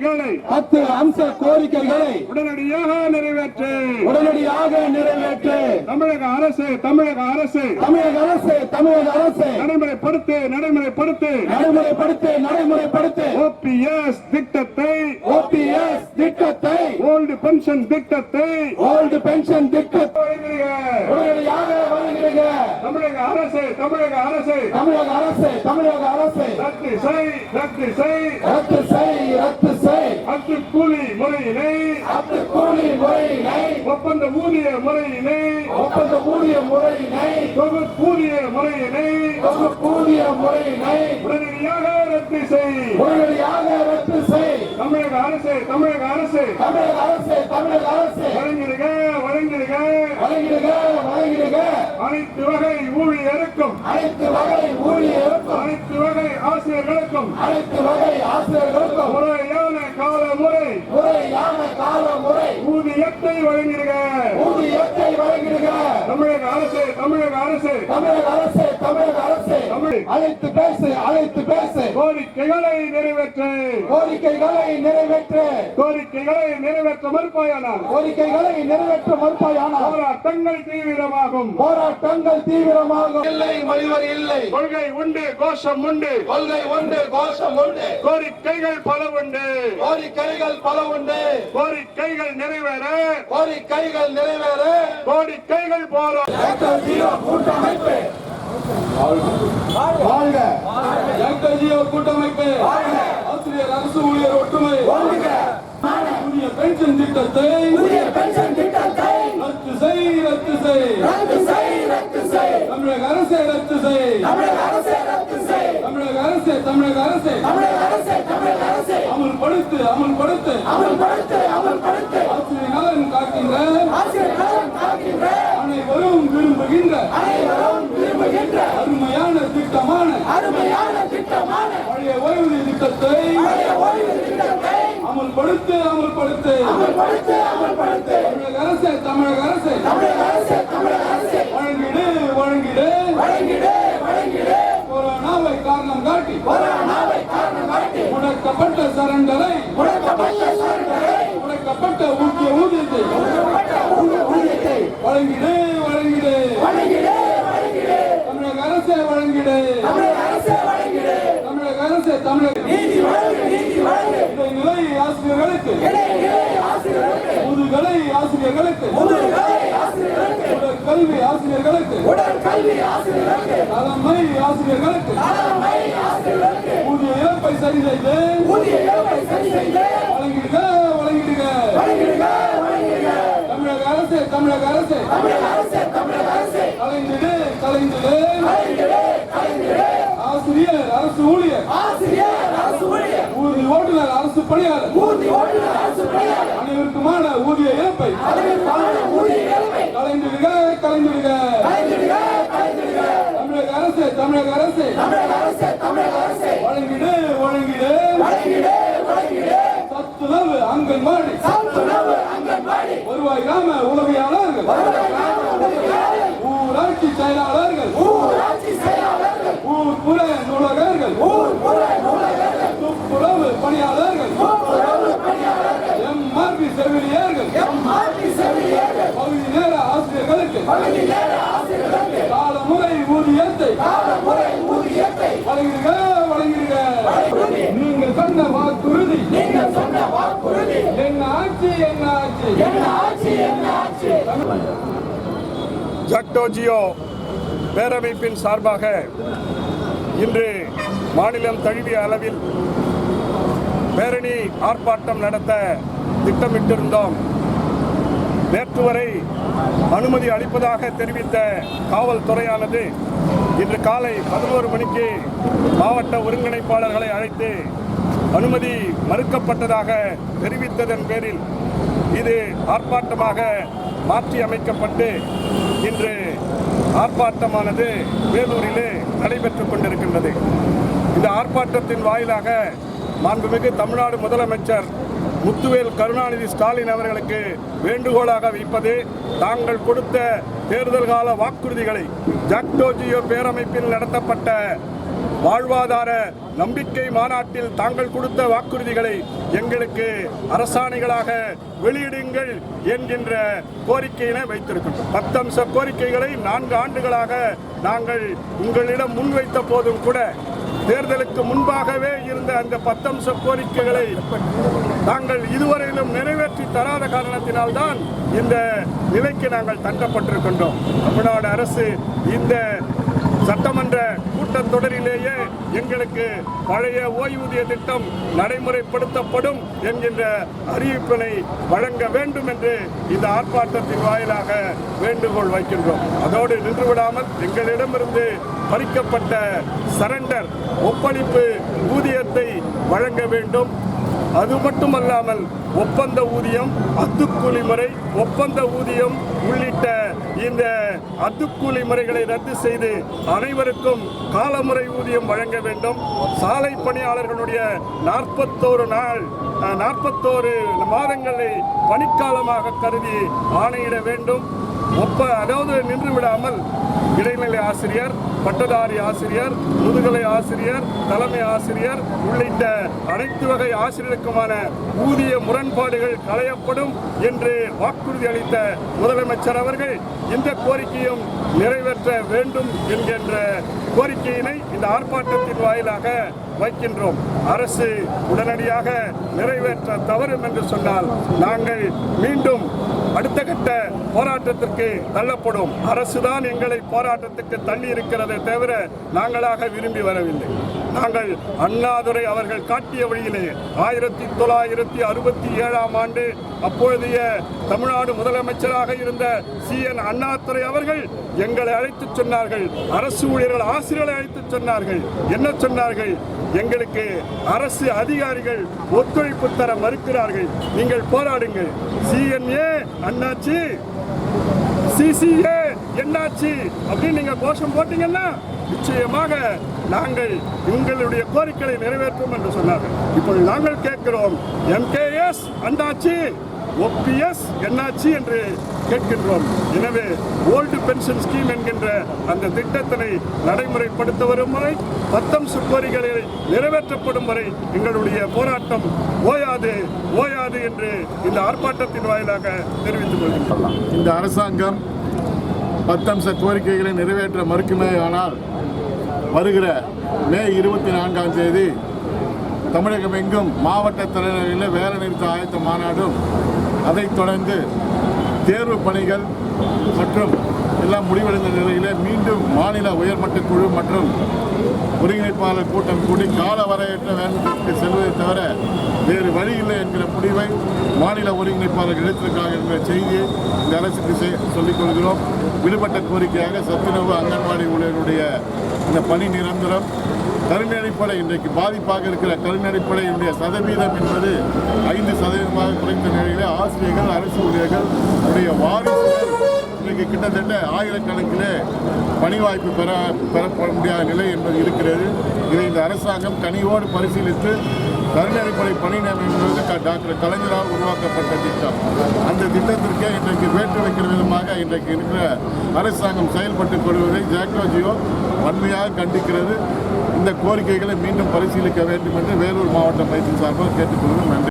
10 அம்ச கோரிக்கைகளை உடனடியாக நிறைவேற்று தமிழக அரசு நடைமுறைப்படுத்து ஓபிஎஸ் திட்டத்தை ஓல்டு பென்ஷன் திட்டத்தை உடனடியாக வழங்குக. தமிழக அரசு ரத்து செய் ரத்து செய் கூலி முறையினை ஒப்பந்த ஊதிய முறையினை தொகுப்பூதிய முறையினை உடனடியாக ரத்து செய். தமிழக அரசு வழங்கிடுக. அனைத்து வகை ஊழியருக்கும் அனைத்து வகை ஆசிரியர்களுக்கும் முறையான கால முறை ஊதியத்தை வழங்கிடுக. தமிழக அரசு அழைத்து பேசு கோரிக்கைகளை நிறைவேற்ற மறுப்பாயானால் போராட்டங்கள் தீவிரமாகும். இல்லை மொழிவர் இல்லை. கொள்கை உண்டு கோஷம் உண்டு. கோரிக்கைகள் பல உண்டு. கோரிக்கைகள் நிறைவேற கோரிக்கைகள் போராட்டம். கூட்டமைப்பு ஆசிரியர் அரசு ஊழியர் ஒற்றுமை புதிய பென்ஷன் திட்டத்தை ரத்து செய். தமிழக அரசு ரத்து செய். தமிழக அரசு அமல்படுத்து ஆசிரியர் நலன் காக்கின்ற அனைவரும் விரும்புகின்ற அருமையான திட்டமான பழைய ஓய்வூதிய திட்டத்தை அமல்படுத்து. தமிழக அரசு வழங்கிடு. கொரோனாவை காரணம் காட்டி முடக்கப்பட்ட சரண்டரை முடக்கப்பட்ட ஊதியத்தை வழங்கிடு. தமிழக அரசு வழங்கிடு. இடைநிலை ஆசிரியர்களுக்கு முதுகலை ஆசிரியர்களுக்கு உடற்கல்வி ஆசிரியர்களுக்கு தலைமை ஆசிரியர்களுக்கு ஊதிய இழப்பை சரி செய்து வழங்கிடுக. தமிழக அரசு கலைந்திடு. ஆசிரியர் அரசு ஊழியர் ஊதிய ஓட்டுநர் அரசு பணியாளர் அனைவருக்குமான ஊதிய இழப்பை கலைந்திடுக. தமிழக அரசு வழங்கிடு. சத்துணவு அங்கன்வாடி வருவாய் கிராம உதவியாளர்கள் ஊராட்சி செயலாளர்கள் ஊர்ப்புற நூலகர்கள் துப்புரவு பணியாளர்கள் எம்ஆர்பி செவிலியர்கள் பகுதி நேர ஆசிரியர்களுக்கு காலமுறை ஊதியத்தை வழங்கிடுக. நீங்கள் சொன்ன வாக்குறுதி என்ன ஆட்சி. ஜாக்டோ ஜியோ பேரமைப்பின் சார்பாக இன்று மாநிலம் தழுவிய அளவில் பேரணி ஆர்ப்பாட்டம் நடத்த திட்டமிட்டிருந்தோம். நேற்று வரை அனுமதி அளிப்பதாக தெரிவித்த காவல்துறையானது இன்று காலை 11 மணிக்கு மாவட்ட ஒருங்கிணைப்பாளர்களை அழைத்து அனுமதி மறுக்கப்பட்டதாக தெரிவித்ததன் பேரில் இது ஆர்ப்பாட்டமாக மாற்றி அமைக்கப்பட்டு இன்று ஆர்ப்பாட்டமானது வேலூரிலே நடைபெற்றுக் கொண்டிருக்கின்றது. இந்த ஆர்ப்பாட்டத்தின் வாயிலாக மாண்புமிகு தமிழ்நாடு முதலமைச்சர் முத்துவேல் கருணாநிதி ஸ்டாலின் அவர்களுக்கு வேண்டுகோளாக வைப்பது, தாங்கள் கொடுத்த தேர்தல் கால வாக்குறுதிகளை ஜாக்டோ ஜியோ பேரமைப்பில் நடத்தப்பட்ட வாழ்வாதார நம்பிக்கை மாநாட்டில் தாங்கள் கொடுத்த வாக்குறுதிகளை எங்களுக்கு அரசாணைகளாக வெளியிடுங்கள் என்கின்ற கோரிக்கையினை வைத்திருக்கின்றோம். 10 அம்ச கோரிக்கைகளை 4 ஆண்டுகளாக நாங்கள் உங்களிடம் முன்வைத்த போதும் கூட தேர்தலுக்கு முன்பாகவே இருந்த அந்த 10 அம்ச கோரிக்கைகளை நாங்கள் இதுவரையிலும் நிறைவேற்றி தராத காரணத்தினால்தான் இந்த நிலைக்கு நாங்கள் தள்ளப்பட்டிருக்கின்றோம். தமிழ்நாடு அரசு இந்த சட்டமன்ற கூட்டத்தொடரிலேயே எங்களுக்கு பழைய ஓய்வூதிய திட்டம் நடைமுறைப்படுத்தப்படும் என்கின்ற அறிவிப்பினை வழங்க வேண்டும் என்று இந்த ஆர்ப்பாட்டத்தின் வாயிலாக வேண்டுகோள் வைக்கின்றோம். அதோடு நின்றுவிடாமல் எங்களிடமிருந்து பறிக்கப்பட்ட சரண்டர் ஒப்பளிப்பு ஊதியத்தை வழங்க வேண்டும். அது மட்டுமல்லாமல் ஒப்பந்த ஊதியம், அத்துக்கூலி முறை, ஒப்பந்த ஊதியம் உள்ளிட்ட இந்த அத்துக்கூலி முறைகளை ரத்து செய்து அனைவருக்கும் காலமுறை ஊதியம் வழங்க வேண்டும். சாலை பணியாளர்களுடைய 41 மாதங்களை பணிக்காலமாக கருதி ஆணையிட வேண்டும். அதாவது நின்று விடாமல் இடைநிலை ஆசிரியர், பட்டதாரி ஆசிரியர், முதுகலை ஆசிரியர், தலைமை ஆசிரியர் உள்ளிட்ட அனைத்து வகை ஆசிரியருக்குமான ஊதிய முரண்பாடுகள் களையப்படும் என்று வாக்குறுதி அளித்த முதலமைச்சர் அவர்கள் இந்த கோரிக்கையும் நிறைவேற்ற வேண்டும் என்கின்ற கோரிக்கையினை இந்த ஆர்ப்பாட்டத்தின் வாயிலாக வைக்கின்றோம். அரசு உடனடியாக நிறைவேற்ற தவறும் என்று சொன்னால் நாங்கள் மீண்டும் அடுத்த கட்ட போராட்டத்திற்கு தள்ளப்படும். அரசுதான் எங்களை போராட்டத்துக்கு தள்ளி இருக்கிறதை தவிர நாங்களாக விரும்பி வரவில்லை. நாங்கள் அண்ணாதுரை அவர்கள் காட்டிய வழியிலே 1967ஆம் ஆண்டு அப்பொழுதைய தமிழ்நாடு முதலமைச்சராக இருந்த CN அண்ணாதுரை அவர்கள் எங்களை அழைத்து சொன்னார்கள், அரசு ஊழியர்கள் ஆசிரியர்களை அழைத்து சொன்னார்கள். என்ன சொன்னார்கள்? எங்களுக்கு அரசு அதிகாரிகள் ஒத்துழைப்பு தர மறுக்கிறார்கள், நீங்கள் போராடுங்கள். CNA அண்ணாச்சி, CCA என்னாச்சு அப்படின்னு நீங்க கோஷம் போட்டீங்கன்னா நிச்சயமாக நாங்கள் உங்களுடைய கோரிக்கைகளை நிறைவேற்றும் என்று சொன்னார்கள். இப்பொழுது நாங்கள் கேட்கிறோம், MKS அண்ணாச்சி, OPS என்னாச்சு என்று கேட்கின்றோம். எனவே ஓல்டு பென்ஷன் ஸ்கீம் என்கின்ற அந்த திட்டத்தினை நடைமுறைப்படுத்த வரும் வரை 10 அம்ச கோரிக்கைகளை நிறைவேற்றப்படும் வரை எங்களுடைய போராட்டம் ஓயாது என்று இந்த ஆர்ப்பாட்டத்தின் வாயிலாக தெரிவித்துக் கொள்கின்றோம். இந்த அரசாங்கம் 10 அம்ச கோரிக்கைகளை நிறைவேற்ற மறுக்குமே ஆனால் வருகிற மே 24ஆம் தேதி தமிழகம் எங்கும் மாவட்ட தலைநகரில் வேலைநிறுத்த ஆயத்த மாநாடும், அதைத் தொடர்ந்து தேர்வு பணிகள் மற்றும் எல்லாம் முடிவடைந்த நிலையில் மீண்டும் மாநில உயர்மட்ட குழு மற்றும் ஒருங்கிணைப்பாளர் கூட்டம் கூடி கால வரையற்ற வேண்டுமென்று செல்வதை தவிர வேறு வழி இல்லை என்கிற முடிவை மாநில ஒருங்கிணைப்பாளர்கள் எடுத்திருக்காங்க என்கிற செய்தியை இந்த அரசுக்கு சொல்லிக் கொள்கிறோம். விடுபட்ட கோரிக்கையாக சத்துணவு அங்கன்வாடி ஊழியர்களுடைய இந்த பணி நிரந்தரம், கருணை அடிப்படை இன்றைக்கு பாதிப்பாக இருக்கிற கருணை அடிப்படையினுடைய சதவீதம் என்பது 5% குறைந்த நிலையிலே ஆசிரியர்கள், அரசு ஊழியர்கள் உடைய வாரிசுகள் இன்றைக்கு கிட்டத்தட்ட ஆயிரக்கணக்கிலே பணி வாய்ப்பு பெறப்பட முடியாத நிலை என்பது இருக்கிறது. இதை இந்த அரசாங்கம் கனிவோடு பரிசீலித்து கருணை அடிப்படை பணி நியமனம் என்பது டாக்டர் கலைஞரால் உருவாக்கப்பட்ட திட்டம். அந்த திட்டத்திற்கே இன்றைக்கு வேட்டு வைக்கிற விதமாக இன்றைக்கு இருக்கிற அரசாங்கம் செயல்பட்டுக் கொள்வதை ஜாக்டோஜியோ வன்மையாக கண்டிக்கிறது. இந்த கோரிக்கைகளை மீண்டும் பரிசீலிக்க வேண்டும் என்று வேலூர் மாவட்ட மையத்தின் சார்பாக கேட்டுக்கொள்கிறோம். நன்றி.